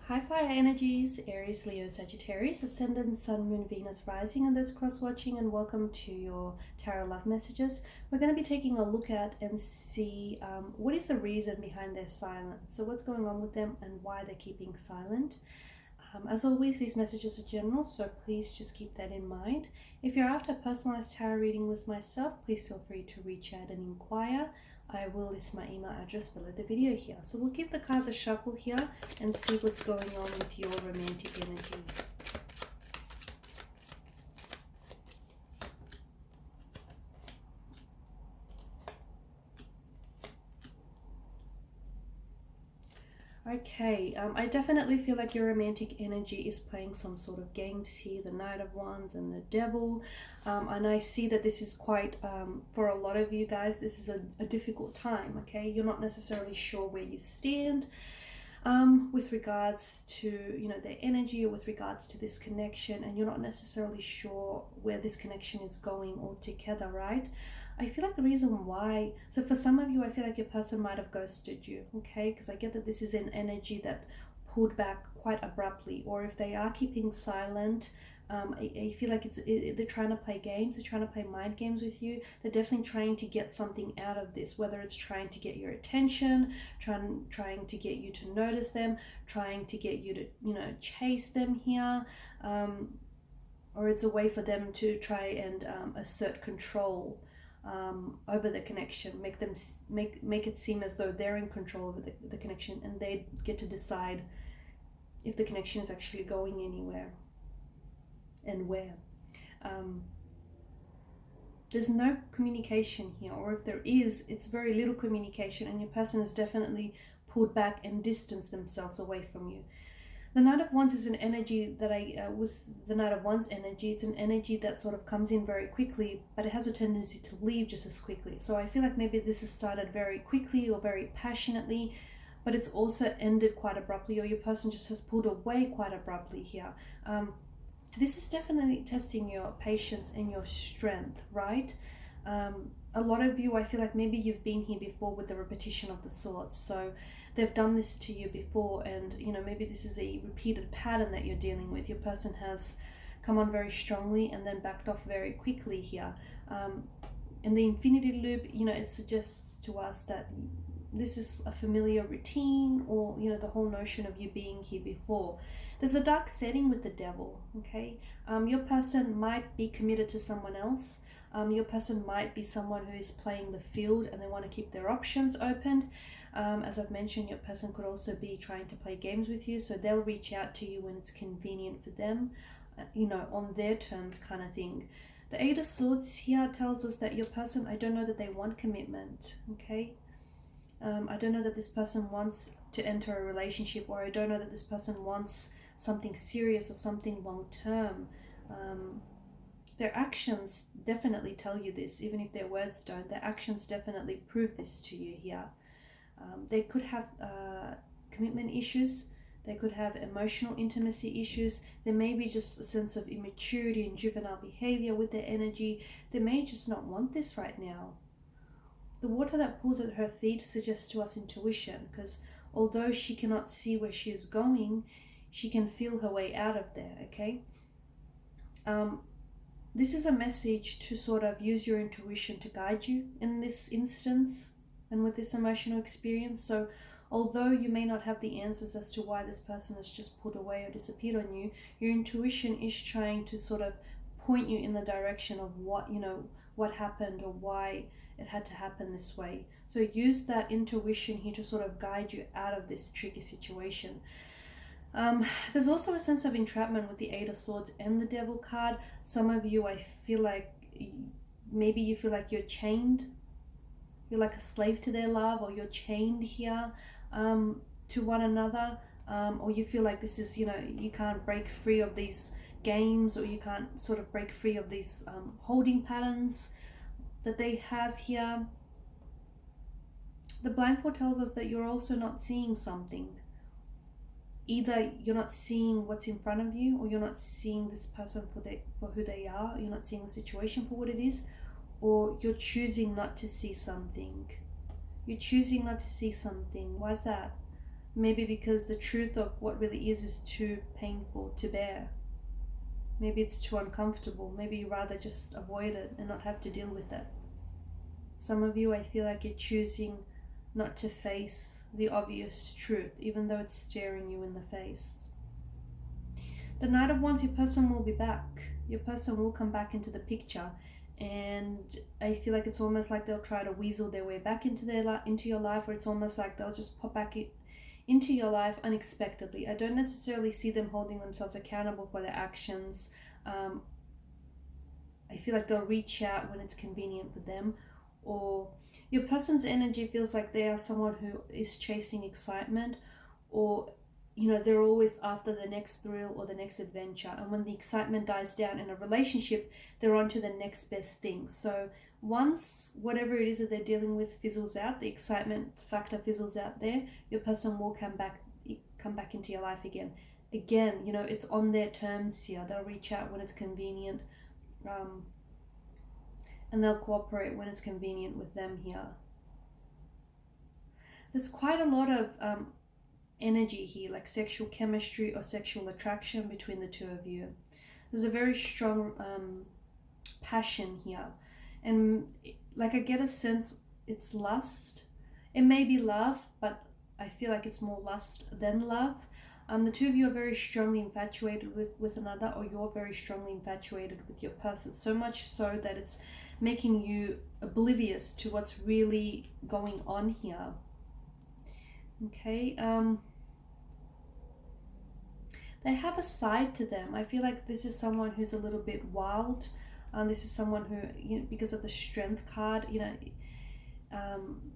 Hi Fire Energies, Aries, Leo, Sagittarius, Ascendant, Sun, Moon, Venus, Rising, and those cross-watching, and welcome to your Tarot Love Messages. We're going to be taking a look at and see what is the reason behind their silence. So what's going on with them and why they're keeping silent. As always, these messages are general, so please just keep that in mind. If you're after a personalized tarot reading with myself, please feel free to reach out and inquire. I will list my email address below the video here. So we'll give the cards a shuffle here and see what's going on with your romantic energy. Okay, I definitely feel like your romantic energy is playing some sort of games here, the Knight of Wands and the Devil. And I see that this is quite, for a lot of you guys, this is a difficult time, okay? You're not necessarily sure where you stand with regards to, their energy or with regards to this connection, and you're not necessarily sure where this connection is going altogether, right? I feel like the reason why, so for some of you, I feel like your person might have ghosted you, okay? Because I get that this is an energy that pulled back quite abruptly, or if they are keeping silent, I feel like they're trying to play games, they're trying to play mind games with you. They're definitely trying to get something out of this, whether it's trying to get your attention, trying to get you to notice them, trying to get you to, chase them here, or it's a way for them to try and assert control over the connection, make it seem as though they're in control of the connection, and they get to decide if the connection is actually going anywhere and where. There's no communication here, or if there is, it's very little communication, and your person has definitely pulled back and distanced themselves away from you. The Knight of Wands is an energy that with the Knight of Wands energy, it's an energy that sort of comes in very quickly, but it has a tendency to leave just as quickly. So I feel like maybe this has started very quickly or very passionately, but it's also ended quite abruptly, or your person just has pulled away quite abruptly here. This is definitely testing your patience and your strength, right? A lot of you, I feel like maybe you've been here before with the repetition of the Swords. So they've done this to you before, and maybe this is a repeated pattern that you're dealing with. Your person has come on very strongly and then backed off very quickly here. In the infinity loop, it suggests to us that this is a familiar routine, or the whole notion of you being here before. There's a dark setting with the Devil, okay? Your person might be committed to someone else. Your person might be someone who is playing the field and they want to keep their options opened. As I've mentioned, your person could also be trying to play games with you, so they'll reach out to you when it's convenient for them, on their terms kind of thing. The Eight of Swords here tells us that your person, I don't know that they want commitment, okay? I don't know that this person wants to enter a relationship, or I don't know that this person wants something serious or something long-term. Their actions definitely tell you this, even if their words don't. Their actions definitely prove this to you here. They could have commitment issues. They could have emotional intimacy issues. There may be just a sense of immaturity and juvenile behavior with their energy. They may just not want this right now. The water that pools at her feet suggests to us intuition, because although she cannot see where she is going, she can feel her way out of there, okay? This is a message to sort of use your intuition to guide you in this instance and with this emotional experience. So although you may not have the answers as to why this person has just pulled away or disappeared on you, your intuition is trying to sort of point you in the direction of what happened or why it had to happen this way. So use that intuition here to sort of guide you out of this tricky situation. There's also a sense of entrapment with the Eight of Swords and the Devil card. Some of you, I feel like maybe you feel like you're chained. You're like a slave to their love, or you're chained here to one another, or you feel like this is, you can't break free of these games, or you can't sort of break free of these holding patterns that they have here. The blindfold tells us that you're also not seeing something. Either you're not seeing what's in front of you, or you're not seeing this person for who they are, you're not seeing the situation for what it is, or you're choosing not to see something. You're choosing not to see something. Why is that? Maybe because the truth of what really is too painful to bear. Maybe it's too uncomfortable. Maybe you rather just avoid it and not have to deal with it. Some of you, I feel like you're choosing not to face the obvious truth, even though it's staring you in the face. The Knight of Wands, your person will be back. Your person will come back into the picture, and I feel like it's almost like they'll try to weasel their way back into your life, or it's almost like they'll just pop back into your life unexpectedly. I don't necessarily see them holding themselves accountable for their actions. I feel like they'll reach out when it's convenient for them, or your person's energy feels like they are someone who is chasing excitement, or they're always after the next thrill or the next adventure, and when the excitement dies down in a relationship, they're on to the next best thing. So once whatever it is that they're dealing with fizzles out, the excitement factor fizzles out there, your person will come back into your life again. It's on their terms here. They'll reach out when it's convenient, and they'll cooperate when it's convenient with them here. There's quite a lot of energy here, like sexual chemistry or sexual attraction between the two of you. There's a very strong passion here, and I get a sense it's lust. It may be love, but I feel like it's more lust than love. The two of you are very strongly infatuated with another, or you're very strongly infatuated with your person, so much so that it's making you oblivious to what's really going on here. Okay, they have a side to them. I feel like this is someone who's a little bit wild. This is someone who, because of the strength card,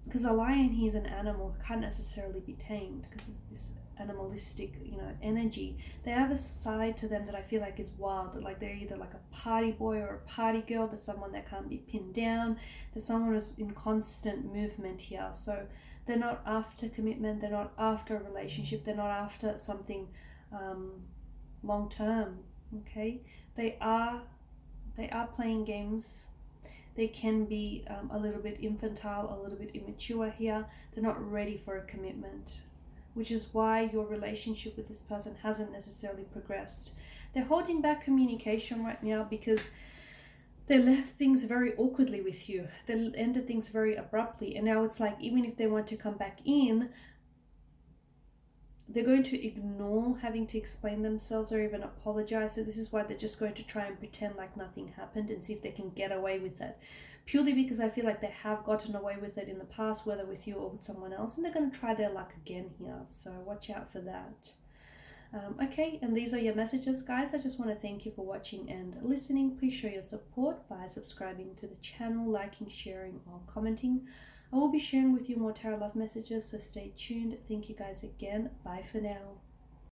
because a lion here is an animal, can't necessarily be tamed because it's this animalistic, energy. They have a side to them that I feel like is wild. Like they're either like a party boy or a party girl. There's someone that can't be pinned down. There's someone who's in constant movement here. So they're not after commitment. They're not after a relationship. They're not after something long term. Okay, they are playing games. They can be a little bit infantile, a little bit immature here. They're not ready for a commitment, which is why your relationship with this person hasn't necessarily progressed. They're holding back communication right now because they left things very awkwardly with you. They ended things very abruptly, and now it's like even if they want to come back in, they're going to ignore having to explain themselves or even apologize. So this is why they're just going to try and pretend like nothing happened and see if they can get away with it. Purely because I feel like they have gotten away with it in the past, whether with you or with someone else, and they're going to try their luck again here. So watch out for that. Okay, and these are your messages, guys. I just want to thank you for watching and listening. Please show your support by subscribing to the channel, liking, sharing, or commenting. I will be sharing with you more tarot love messages, so stay tuned. Thank you guys again. Bye for now.